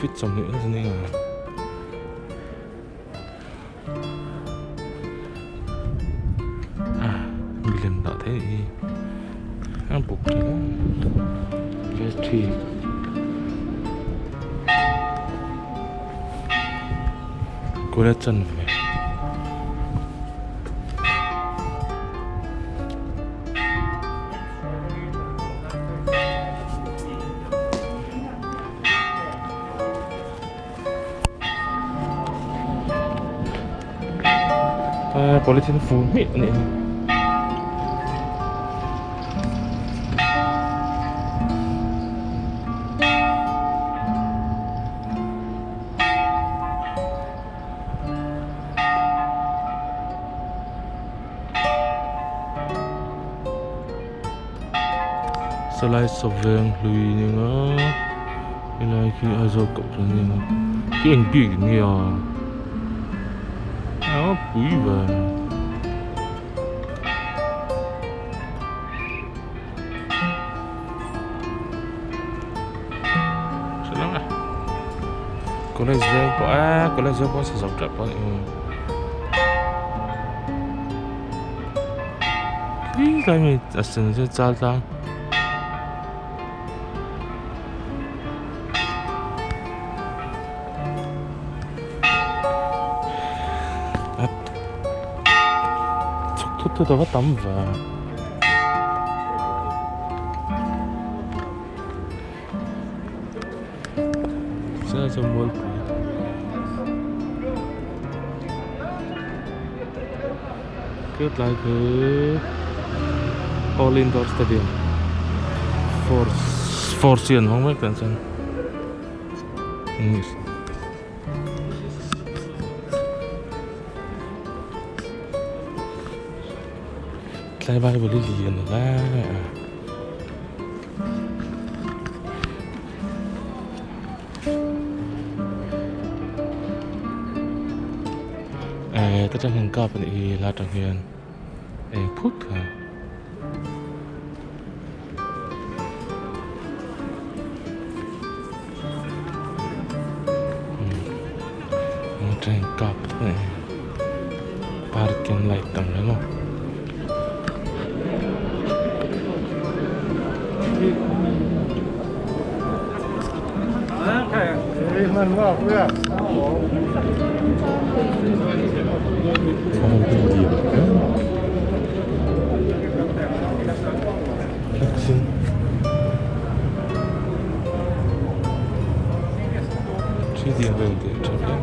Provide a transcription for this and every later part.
fit trong nữa cho nên là mình lần đó thấy ăn bột thì đó vestry cô đã chân về polythene full meat này slice of vàng lùi nhưng là khi ai rồi cậu cho nên cái anh bị nghe áo bụi và sao lắm à có lẽ giờ có sử dụng trap có cái cái này là sinh ra cha ta tôi có tắm và sẽ cho mua kết lại cái All Indoor Stadium Four Seasons không biết tên sao saya baru beli lian lah. Tất cả những cặp này là trong hiện phút hả? Trong cặp này parking light tầm đó luôn. mình vào chưa? Chỉ đi về để cho biết.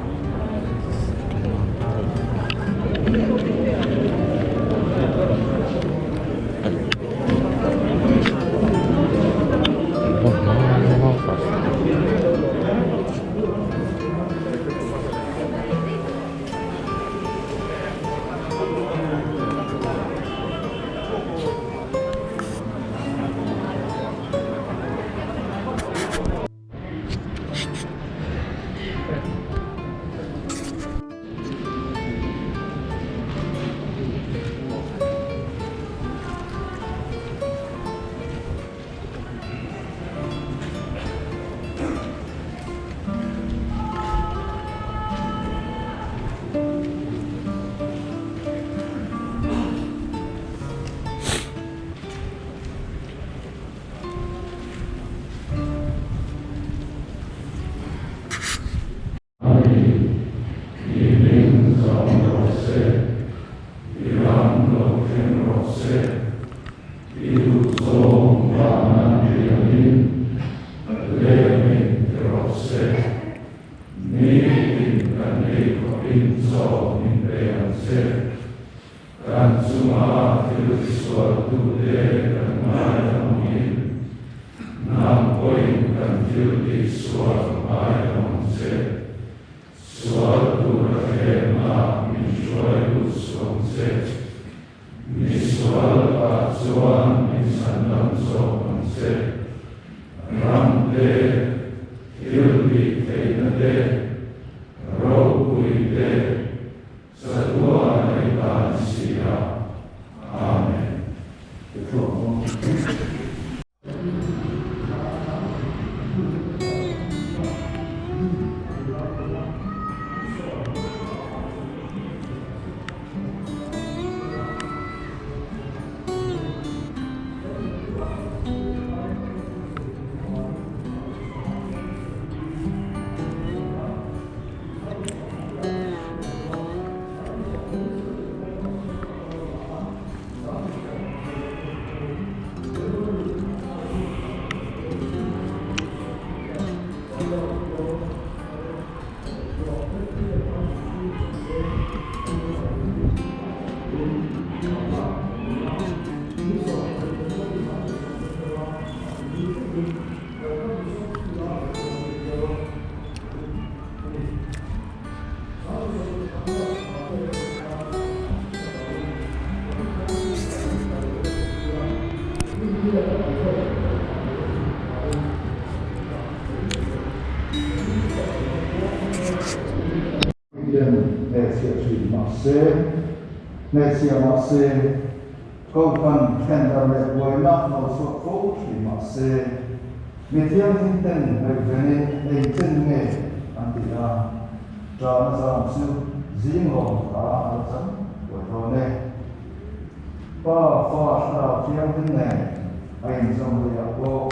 Amen. Yên để sửa thủy mặc xe ngày xưa mặc xe câu phần khen đầu lệ vui nắp màu suốt phúc thủy mặc xe vì thiên tinh tinh về về nên chân nghề anh tỷ ra cho nó ra sư dĩ ngộ cả ở sân của thôn này pha ra thiên tinh này anh trong người cô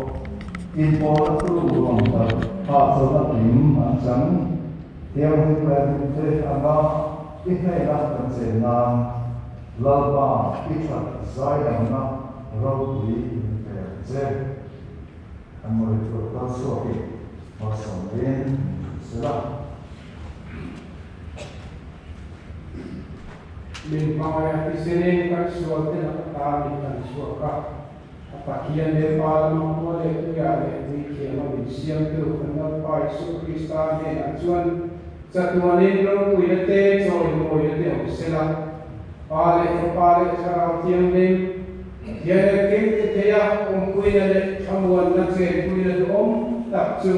in po nó tu luồng tập họ số là tím ăn trắng theo những lời thế anh đó ít hay là cần sẽ làm lao ba ít là giải đẳng nó rau lý về dễ anh mới được có số ít và sống lên sẽ là mình coi cái xe này cái số thế là ta mình cần số cả Pakian Nepal mampu le ya le ni ke ma bi siam tu khana pai su krista ne achuan chatuanin ro muilate choi muilate osela pale sara tiang ne ye ke te ya kuina le thamuan na che kuina om tak chu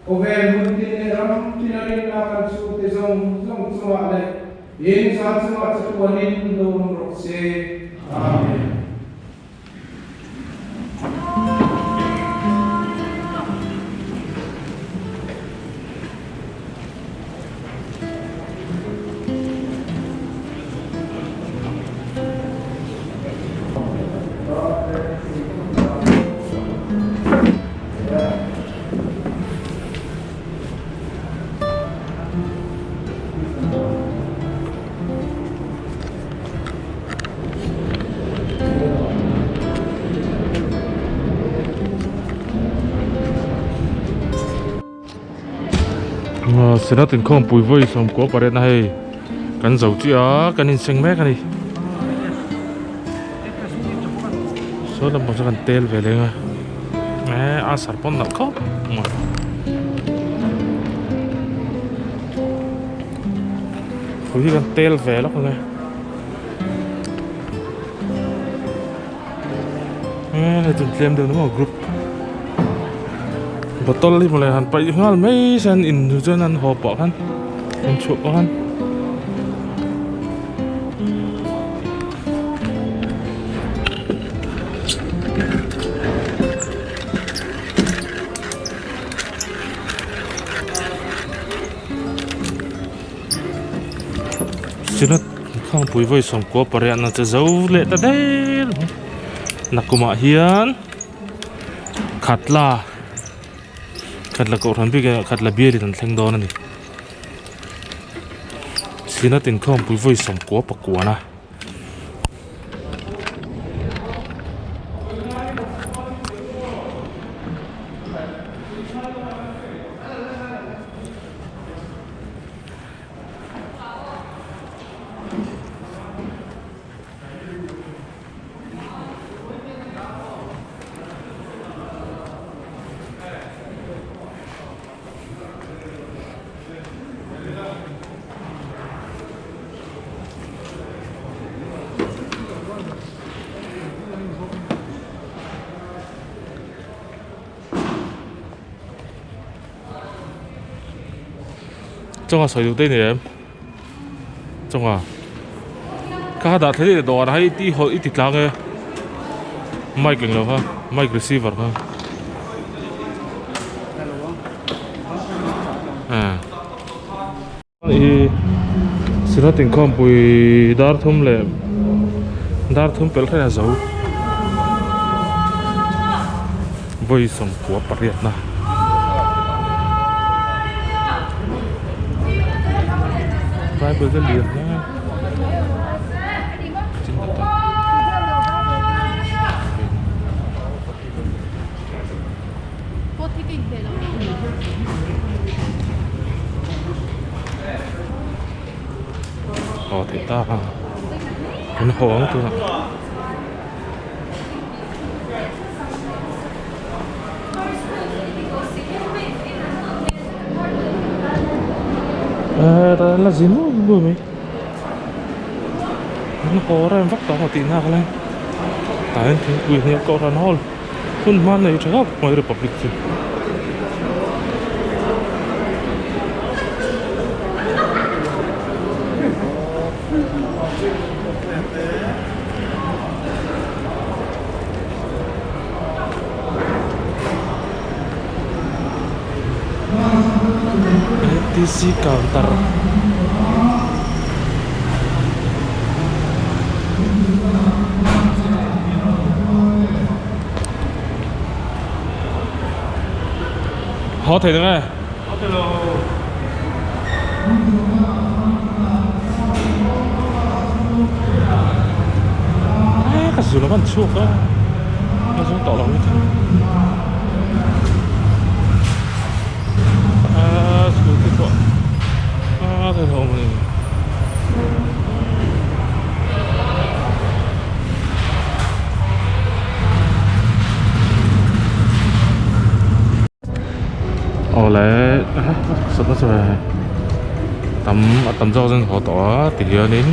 over muntin ne ram tinarin na kan su te zong chuma le in sa chuma chatuanin dom ro se amen. Sẽ nói tình không bùi vơi xong của bà này cắn dầu chứ á cắn in xanh mét này số là một cái tel về lên mẹ à sẵn bọn nặng khóc phối cái tel về lắm rồi này tụi em đều nó một group botol li mulai han pai ngal mai san in hujan an ho pa kan an chu kan sinat khang pui voi som ko pare na che zo le ta del nakuma hian khatla khadla ko ran bi ga khadla bieri tan thleng don ani sina tin khom pui voi som ko pakwa na trong à sử dụng tên này em trong à các đã thấy đồ hay tí hội ít thịt lang ấy mic kinh ha mic receiver ha à thì sự đó tình không bùi dar thum pel khai là dấu với sòng của Paris na vai bữa cái liền nhá thì ta nó hoang tu là gì nữa vừa mới nó có ra em vắt đó một tí nào lên tại anh thấy quyền nhiều câu ra nó con man này chắc ngoài Republic chứ RTC counter. 호텔 등에 cái gì nó vẫn chuột đó, nó xuống tỏ lòng thế. Xuống cái chỗ, cái hồ này. Lẽ sắp nó rồi tầm rau dân họ tỏ thì giờ đến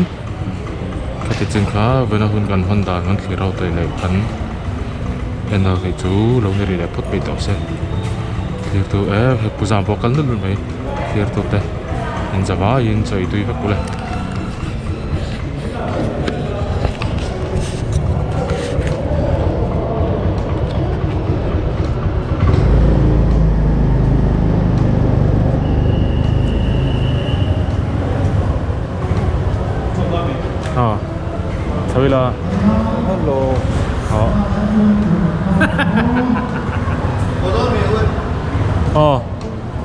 cái thị trường khá với nó hơn gần hơn đàn hơn khi rau tươi này khấn nên là cái chú lâu ngày để phút bị tỏ xe thì tôi phải bù giảm vào cân luôn vậy thì tôi đây nên giờ vả yên chơi tôi phải cố lên. 저희 là hello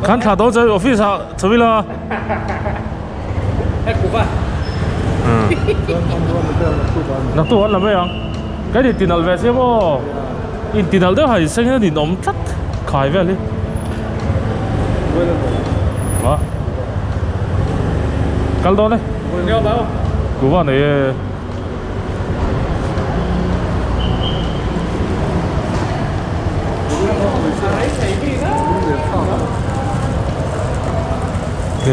khán thả đó chơi office 저희 là nạc tụ ăn là mấy anh cái gì tiền về xem ô in tiền đó hay sinh thì nóng chắc khai về đi cal đó này cú vào này kìa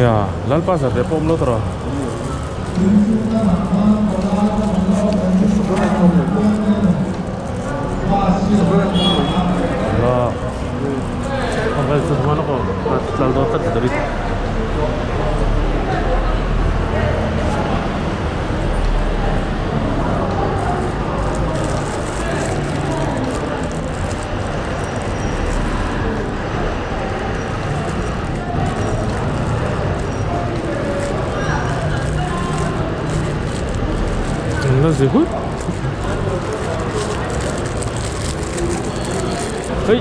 lal pasar de pom lo tro là không phải sự mana ko lal do ta dari nó dễ hút. Hey.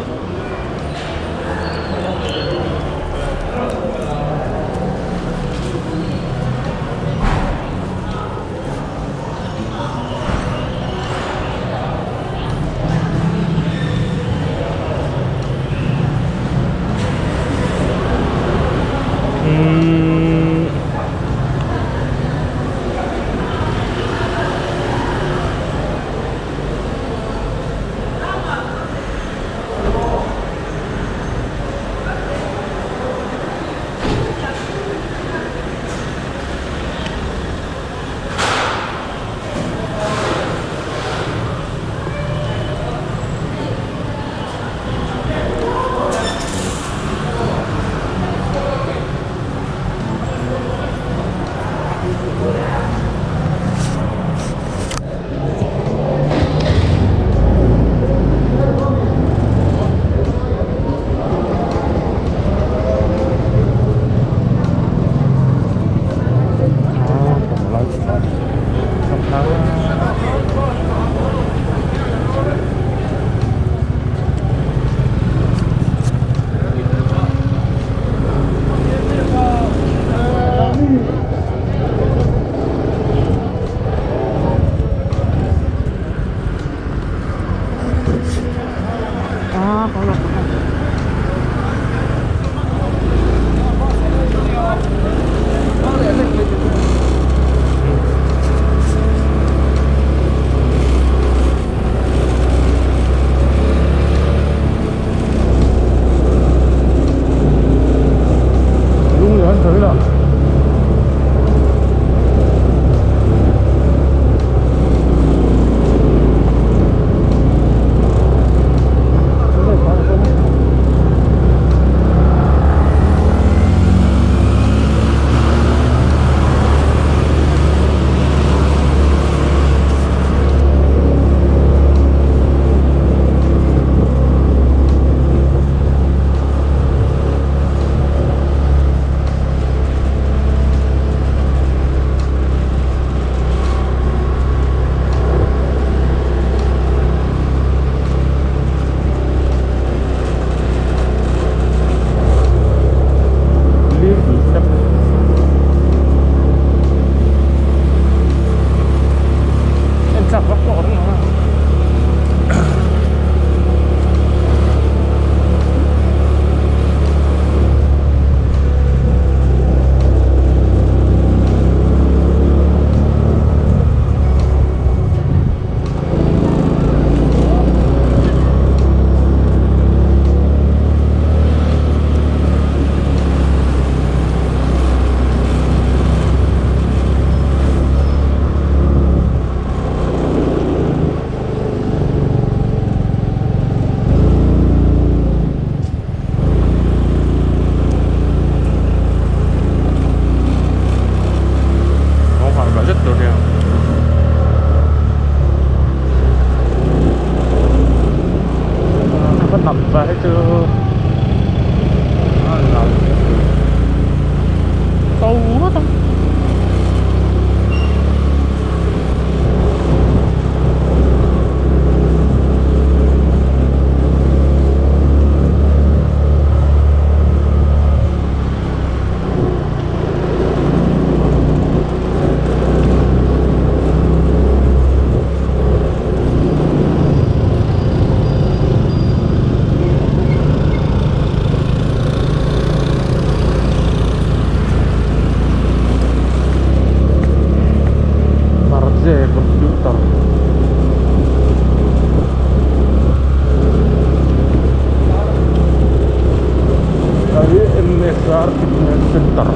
Center.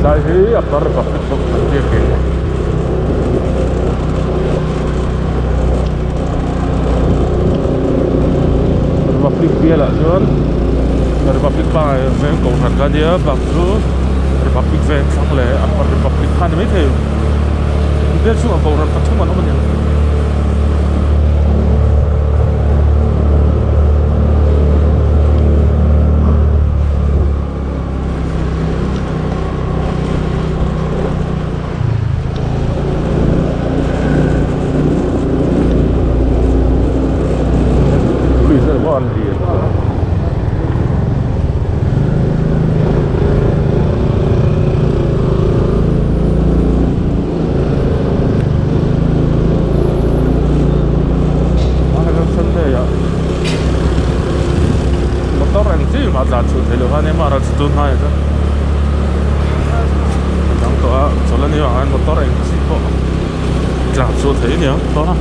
Dari Upper Republic Book nanti kayaknya. Republic dia lah cuman. Republic Bank ven cầu thành ra dia bằng thứ Republic ven sang lệ Upper Republic kan mấy thế. Dia cuma cầu thành phát mà nó mình. Doon tayo sa ang toa soalnya nih ang motor yang sih kok jangan sulit ini ya toa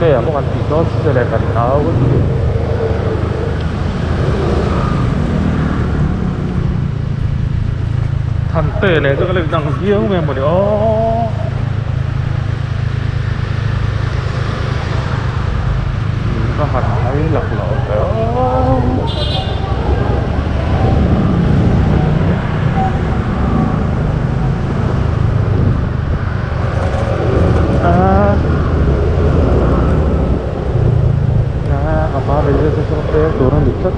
Kaya ako kan dito sa lekan tao Thante này tôi có lên đằng kia không em một điều có hạt thấy lật lộn đó apa beda sesuatu ya turun dikit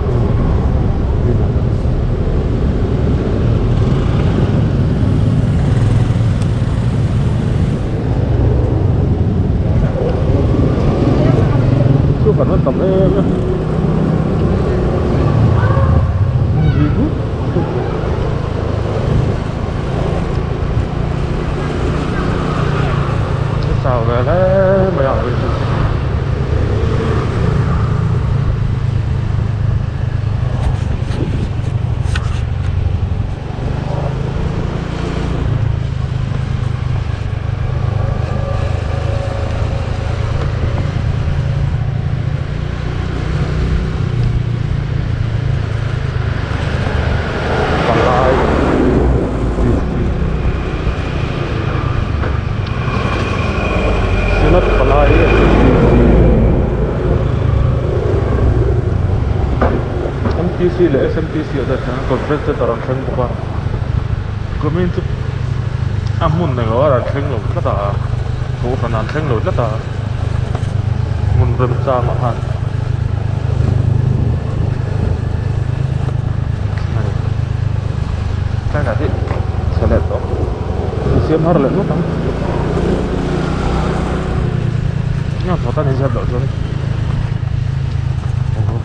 itu kan tầm em gì cũng sao vậy đấy mày hỏi MTC le SMTC ada sana conference taran theng buka gomin tu amun na ga ran theng lo la ta ko ran theng lo la ta mun rem cha ma han cái là thế sẽ đẹp đó xem har le no ta nya thota ni sa lo cho ni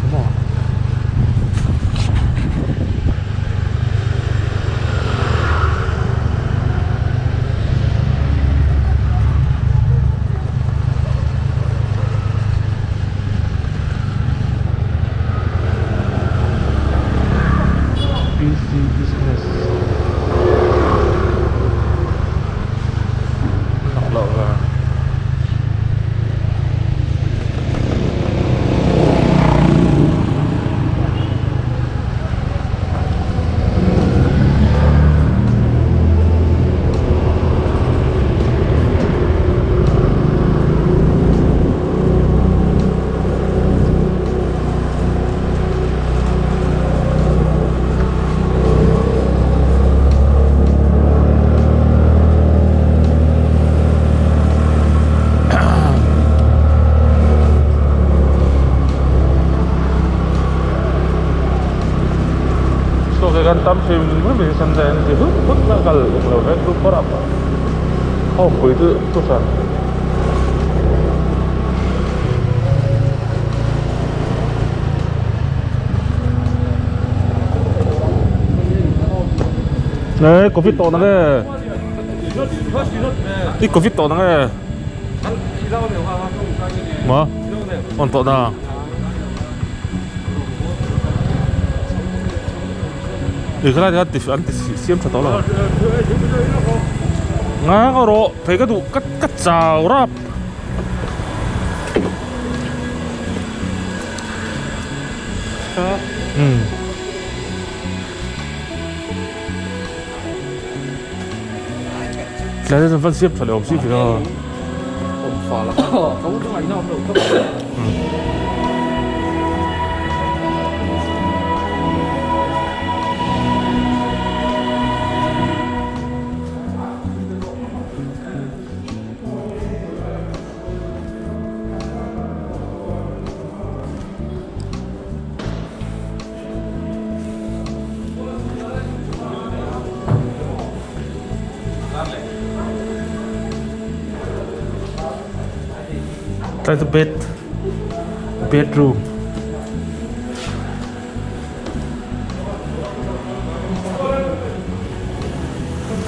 come on BC business phim với mình xem ra thì hút hút nó gần là cái lúc có đập không quỷ tự tốt sao đấy có vít to nó nghe ít có vít to nó nghe mà còn to nào cái này thì anh xem thật đó là ngã cái đó thấy cái đủ cắt chào rap来这份写出来，我写出来。我发了，都这玩意儿没有。That's the bedroom.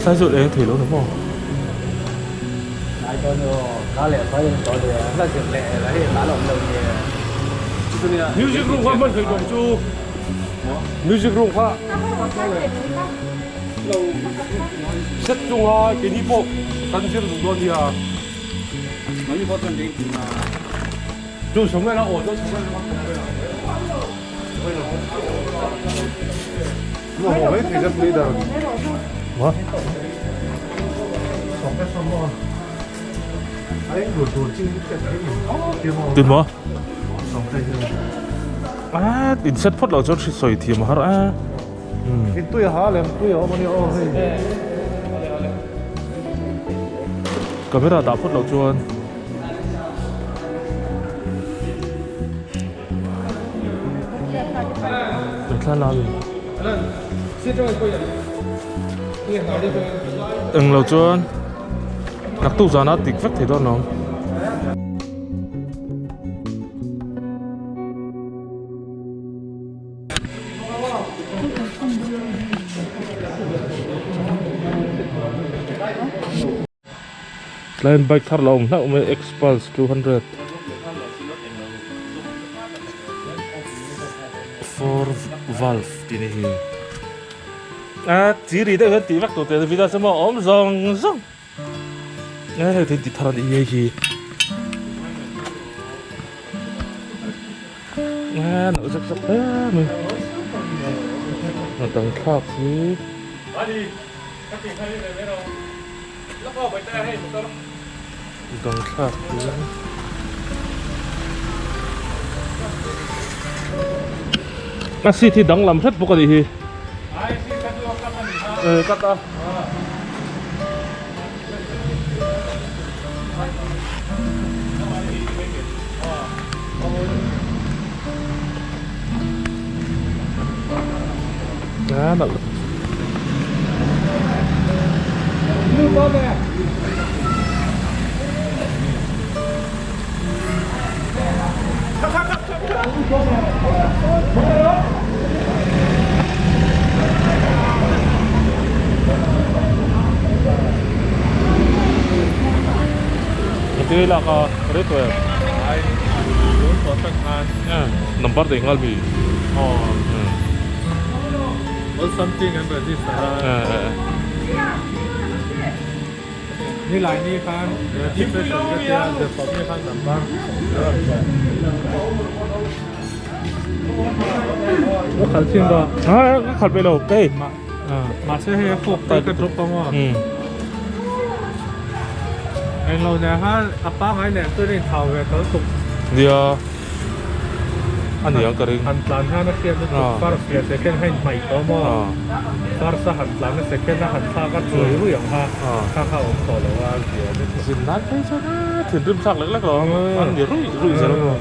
Sai dụ đấy thủy luôn đúng không? Ai cho nó cá lẻ phải cho được, nó chụp lẻ là hiện lá lồng lồng gì. Music room hoa mình phải dùng chu. Music room hoa. Set chung hoa cái ní bộ, thân thiết dùng đôi gì à? Nó như có thân định mà. 좀 정면하고 어떤 정면을 뭐 왜 되게 뿌리다. 뭐? 아이 뭐 찍는 게 Tin mà? À, tin set phốt là cho soi thì mà hả? cái tuổi hả làm tuổi ở bên đó thôi. Camera đã phốt là cho làm lâu chưa nắp tủ ra nó tịch vắt thì đó nó lên bike thắt lồng nó mới Expulse 200 4 valve đi này à chỉ đi đây vẫn tí vắt tổ tiền vì sao mà ốm rong rong à thì tí thằng đi gì à nó rất rất à mình nó tăng khác gì tăng khác gì à xí thì đắng làm rất bốc cái gì cắt ta à nó Itu lah ka kereta. Ai, có tầng an. Nomor tinggal bi. Or something and this. Ni lại ni kan, di person ke dia the family kan number. Nó khẩn trương đó. Nó khẩn bây lâu cây. Mà sẽ hay phục tay cái drop không à? Anh lâu nè ha, apa ngay nè tôi nên thầu về tới tục. Dia anh đi ăn cái gì? Hành plan ha nó kia nó tục phát hiện sẽ cái hay mày đó mà. Phát ra hành plan nó sẽ cái nó hành pha cái chuối vớiอย่างha.ข้าวขอแล้วว่าเดี๋ยว Xin nát thế chứ. Thuyền rìm sạc lắc lắc rồi. Ăn gì rủi rủi rồi.